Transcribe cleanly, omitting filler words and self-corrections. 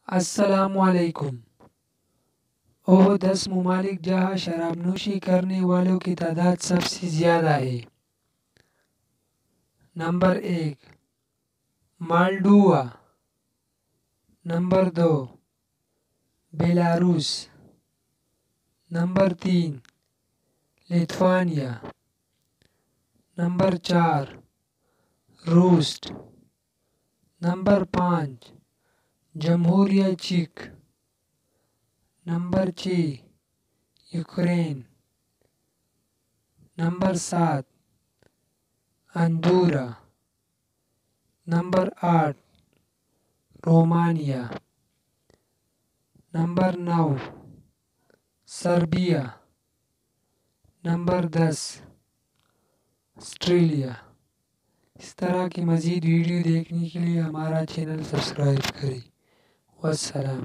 السلام علیکم۔ وہ 10 ممالک جہاں شراب نوشی کرنے والوں کی تعداد سب سے زیادہ ہے۔ Number 1 Moldova, number 2 Belarus, number 3 Lithuania, number 4 روس، نمبر 5 جمہوریہ چیک، number 6 Ukraine, number 7 Andorra, number 8 Romania, number 9 Serbia, number 10 Australia. اس طرح کی مزید ویڈیو دیکھنے کے لیے ہمارا چینل سبسکرائب کریں۔ والسلام۔